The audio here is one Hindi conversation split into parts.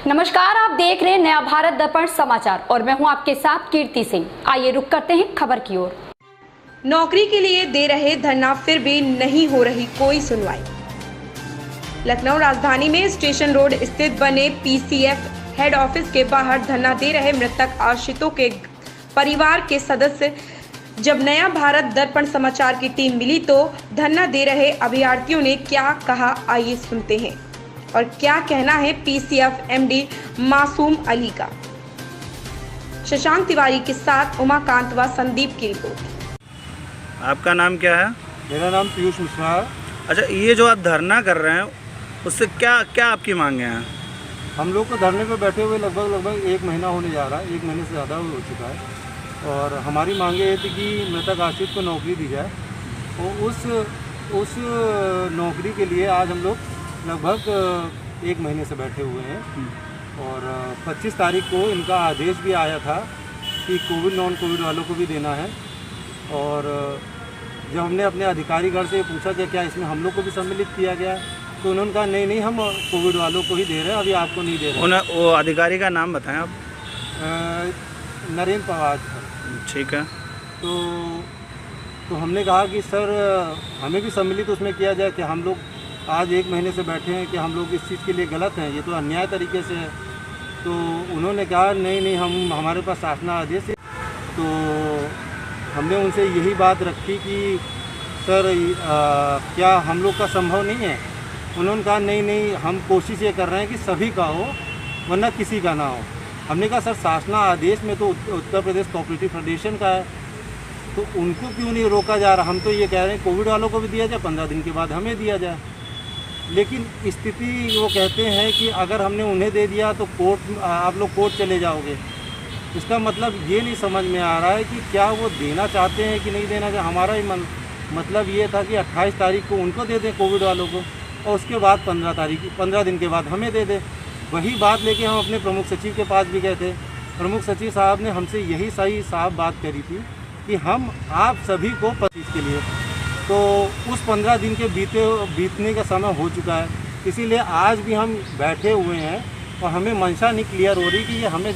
नमस्कार, आप देख रहे हैं नया भारत दर्पण समाचार और मैं हूं आपके साथ कीर्ति सिंह। आइए रुक करते हैं खबर की ओर। नौकरी के लिए दे रहे धरना, फिर भी नहीं हो रही कोई सुनवाई। लखनऊ राजधानी में स्टेशन रोड स्थित बने पीसीएफ हेड ऑफिस के बाहर धरना दे रहे मृतक आश्रितों के परिवार के सदस्य जब नया भारत दर्पण समाचार की टीम मिली तो धरना दे रहे अभ्यर्थियों ने क्या कहा, आइए सुनते हैं। और क्या कहना है पीसीएफ एमडी मासूम अली का। शशांक तिवारी के साथ उमाकांत व संदीप की रिपोर्ट। आपका नाम क्या है? मेरा नाम पीयूष मिश्रा है। अच्छा, ये जो आप धरना कर रहे हैं उससे क्या क्या आपकी मांगे हैं? हम लोग को धरने पे बैठे हुए लगभग 1 महीना होने जा रहा है, 1 महीने से ज़्यादा हो चुका है। और हमारी मांगे ये थी कि मृतक आश्रित को नौकरी दी जाए और उस नौकरी के लिए आज हम लोग लगभग 1 महीने से बैठे हुए हैं। और 25 तारीख को इनका आदेश भी आया था कि कोविड नॉन कोविड वालों को भी देना है। और जब हमने अपने अधिकारीगण से पूछा कि क्या इसमें हम लोग को भी सम्मिलित किया गया, तो उन्होंने कहा नहीं हम कोविड वालों को ही दे रहे हैं, अभी आपको नहीं दे रहे हैं। वो अधिकारी का नाम बताएं आप। नरेंद्र पवार। ठीक है। तो हमने कहा कि सर हमें भी सम्मिलित उसमें किया जाए कि हम लोग आज 1 महीने से बैठे हैं कि हम लोग इस चीज़ के लिए गलत हैं, ये तो अन्याय तरीके से है। तो उन्होंने कहा नहीं हमारे पास शासना आदेश है। तो हमने उनसे यही बात रखी कि सर क्या हम लोग का संभव नहीं है। उन्होंने कहा नहीं हम कोशिश ये कर रहे हैं कि सभी का हो वरना किसी का ना हो। हमने कहा सर शासना आदेश में तो उत्तर प्रदेश कोऑपरेटिव फेडरेशन का है, तो उनको क्यों नहीं रोका जा रहा। हम तो ये कह रहे हैं कोविड वालों को भी दिया जाए, 15 दिन के बाद हमें दिया जाए। लेकिन स्थिति वो कहते हैं कि अगर हमने उन्हें दे दिया तो कोर्ट आप लोग कोर्ट चले जाओगे। इसका मतलब ये नहीं समझ में आ रहा है कि क्या वो देना चाहते हैं कि नहीं देना चाहते। हमारा ही मतलब ये था कि 28 तारीख को उनको दे दें कोविड वालों को और उसके बाद 15 दिन के बाद हमें दे दें। वही बात लेके हम अपने प्रमुख सचिव के पास भी गए थे। प्रमुख सचिव साहब ने हमसे यही सही साफ बात करी थी कि हम आप सभी को 25 के लिए, तो उस 15 दिन के बीतने का समय हो चुका है। इसीलिए आज भी हम बैठे हुए हैं और हमें मंशा नहीं क्लियर हो रही कि ये हमें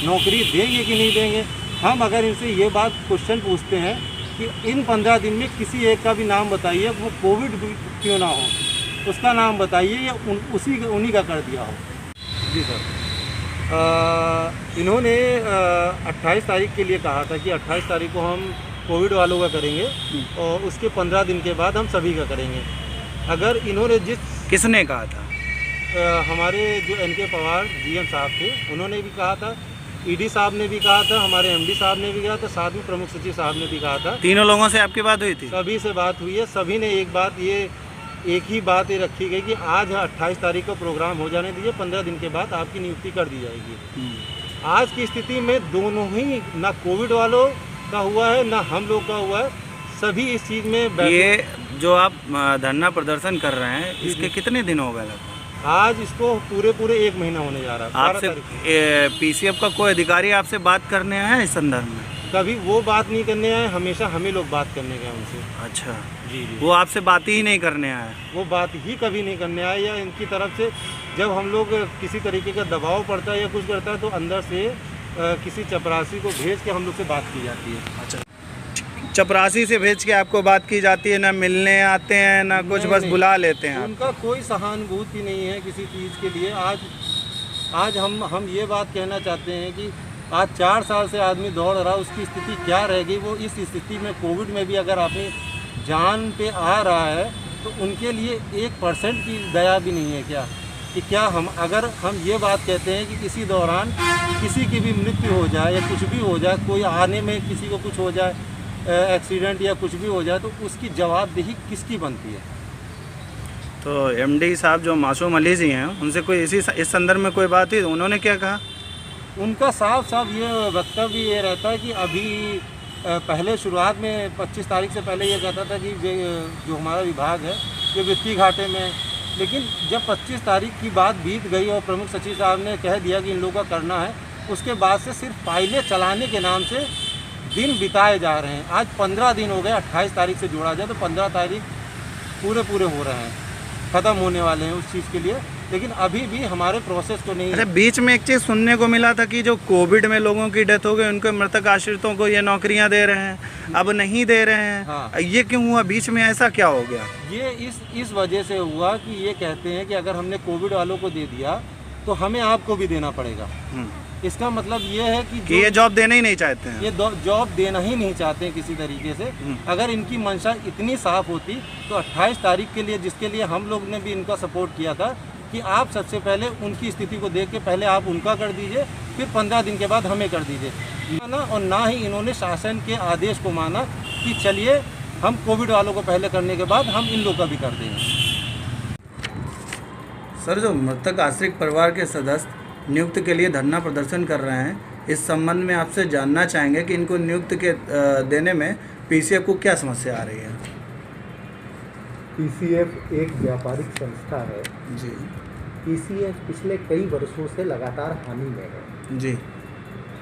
नौकरी देंगे कि नहीं देंगे। हम अगर इनसे ये बात क्वेश्चन पूछते हैं कि इन 15 दिन में किसी एक का भी नाम बताइए, वो कोविड क्यों ना हो उसका नाम बताइए या उन्हीं का कर दिया हो। जी सर, इन्होंने 28 तारीख के लिए कहा था कि 28 तारीख को हम कोविड वालों का करेंगे और उसके 15 दिन के बाद हम सभी का करेंगे। अगर इन्होंने किसने कहा था? हमारे जो एनके पवार जीएम साहब थे उन्होंने भी कहा था, ईडी साहब ने भी कहा था, हमारे एमडी साहब ने भी कहा था, साथ में प्रमुख सचिव साहब ने भी कहा था। तीनों लोगों से आपकी बात हुई थी? सभी से बात हुई है। सभी ने एक ही बात ये रखी गई कि आज 28 तारीख को प्रोग्राम हो जाने दीजिए, 15 दिन के बाद आपकी नियुक्ति कर दी जाएगी। आज की स्थिति में दोनों ही, ना कोविड वालों का हुआ है ना हम लोग का हुआ है, सभी इस चीज़ में ये जो आप धरना प्रदर्शन कर रहे हैं इसके कितने दिन हो गए लगभग? आज इसको पूरे 1 महीना होने जा रहा है। आपसे पीसीएफ का कोई अधिकारी आपसे बात करने आया है इस संदर्भ में? कभी वो बात नहीं करने आए, हमेशा हमें लोग बात करने गए उनसे। अच्छा जी, वो आपसे बात ही नहीं करने आए? वो बात ही कभी नहीं करने आए, या इनकी तरफ से जब हम लोग किसी तरीके का दबाव पड़ता है या कुछ करता है तो अंदर से किसी चपरासी को भेज के हम लोग से बात की जाती है। अच्छा, चपरासी से भेज के आपको बात की जाती है? ना मिलने आते हैं ना कुछ, बस बुला लेते हैं? उनका कोई सहानुभूति नहीं है किसी चीज़ के लिए। आज हम ये बात कहना चाहते हैं कि आज 4 साल से आदमी दौड़ रहा, उसकी स्थिति क्या रह गई। वो इस स्थिति में कोविड में भी अगर अपनी जान पे आ रहा है तो उनके लिए 1% की दया भी नहीं है क्या? कि क्या अगर हम ये बात कहते हैं कि इसी दौरान किसी की भी मृत्यु हो जाए या कुछ भी हो जाए, कोई आने में किसी को कुछ हो जाए, एक्सीडेंट या कुछ भी हो जाए, तो उसकी जवाबदेही किसकी बनती है? तो एमडी साहब जो मासूम अली जी हैं उनसे कोई इस संदर्भ में कोई बात हुई? उन्होंने क्या कहा? उनका साफ ये वक्तव्य ये रहता है कि अभी पहले शुरुआत में 25 तारीख से पहले ये कहता था कि जो हमारा विभाग है ये वित्तीय घाटे में। लेकिन जब 25 तारीख की बात बीत गई और प्रमुख सचिव साहब ने कह दिया कि इन लोगों का करना है, उसके बाद से सिर्फ फाइलें चलाने के नाम से दिन बिताए जा रहे हैं। आज 15 दिन हो गए, 28 तारीख से जोड़ा जाए तो 15 तारीख पूरे हो रहे हैं, ख़त्म होने वाले हैं उस चीज़ के लिए। लेकिन अभी भी हमारे प्रोसेस को नहीं। अच्छा, बीच में एक चीज़ सुनने को मिला था कि जो कोविड में लोगों की डेथ हो गई उनके मृतक आश्रितों को ये नौकरियां दे रहे हैं, अब नहीं दे रहे हैं। हाँ। ये क्यों हुआ? बीच में ऐसा क्या हो गया? ये इस वजह से हुआ कि ये कहते हैं कि अगर हमने कोविड वालों को दे दिया तो हमें आपको भी देना पड़ेगा। इसका मतलब ये है कि ये जॉब देना ही नहीं चाहते हैं, ये जॉब देना ही नहीं चाहते हैं किसी तरीके से। अगर इनकी मंशा इतनी साफ होती तो 28 तारीख के लिए, जिसके लिए हम लोग ने भी इनका सपोर्ट किया था, कि आप सबसे पहले उनकी स्थिति को देख के पहले आप उनका कर दीजिए, फिर 15 दिन के बाद हमें कर दीजिए ना। और ना ही इन्होंने शासन के आदेश को माना कि चलिए हम कोविड वालों को पहले करने के बाद हम इन लोग का भी कर देंगे। सर, जो मृतक आश्रित परिवार के सदस्य नियुक्ति के लिए धरना प्रदर्शन कर रहे हैं, इस संबंध में आपसे जानना चाहेंगे कि इनको नियुक्ति के देने में पीसीएफ को क्या समस्या आ रही है? पीसीएफ एक व्यापारिक संस्था है जी। पीसीएफ पिछले कई वर्षों से लगातार हानि में है जी।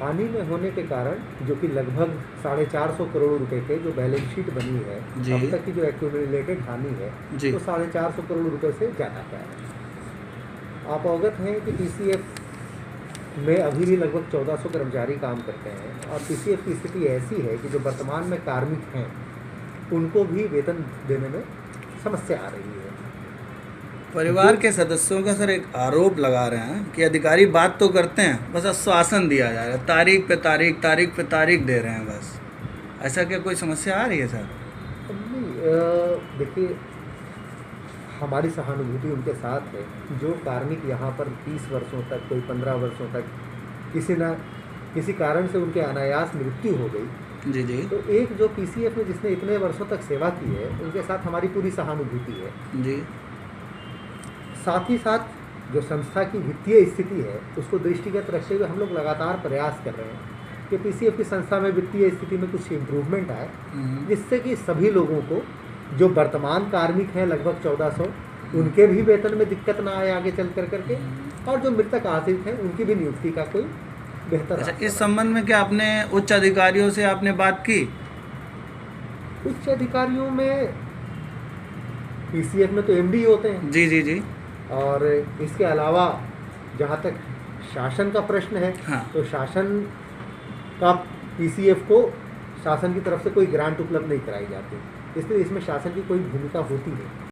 हानि में होने के कारण, जो कि लगभग 450 करोड़ रुपए के जो बैलेंस शीट बनी है, जी। अब तक की जो एक्यूमुलेटेड हानि है जी। वो 450 करोड़ रुपए से ज़्यादा का है। आप अवगत हैं कि पीसीएफ में अभी भी लगभग 1400 कर्मचारी काम करते हैं और पीसीएफ की स्थिति ऐसी है कि जो वर्तमान में कार्मिक हैं उनको भी वेतन देने में समस्या आ रही है। परिवार के सदस्यों का सर एक आरोप लगा रहे हैं कि अधिकारी बात तो करते हैं, बस आश्वासन दिया जा रहा है, तारीख पे तारीख दे रहे हैं बस। ऐसा क्या कोई समस्या आ रही है सर? नहीं, देखिए, हमारी सहानुभूति उनके साथ है। जो कार्मिक यहाँ पर 30 वर्षों तक, कोई 15 वर्षों तक किसी कारण से उनके अनायास मृत्यु हो गई, जी जी, तो एक जो पीसीएफ में जिसने इतने वर्षों तक सेवा की है उनके साथ हमारी पूरी सहानुभूति है जी। साथ ही साथ जो संस्था की वित्तीय स्थिति है उसको दृष्टिगत रखते हुए हम लोग लगातार प्रयास कर रहे हैं कि पीसीएफ की संस्था में वित्तीय स्थिति में कुछ इम्प्रूवमेंट आए, जिससे कि सभी लोगों को, जो वर्तमान कार्मिक हैं लगभग 1400, उनके भी वेतन में दिक्कत ना आए आगे चल करके, और जो मृतक आश्रित हैं उनकी भी नियुक्ति का कोई बेहतर। अच्छा, इस संबंध में क्या आपने उच्च अधिकारियों से आपने बात की? उच्च अधिकारियों में पीसीएफ में तो एमडी होते हैं। जी जी जी। और इसके अलावा जहाँ तक शासन का प्रश्न है, हाँ। तो शासन का पीसीएफ को शासन की तरफ से कोई ग्रांट उपलब्ध नहीं कराई जाती, इसलिए इसमें शासन की कोई भूमिका होती नहीं।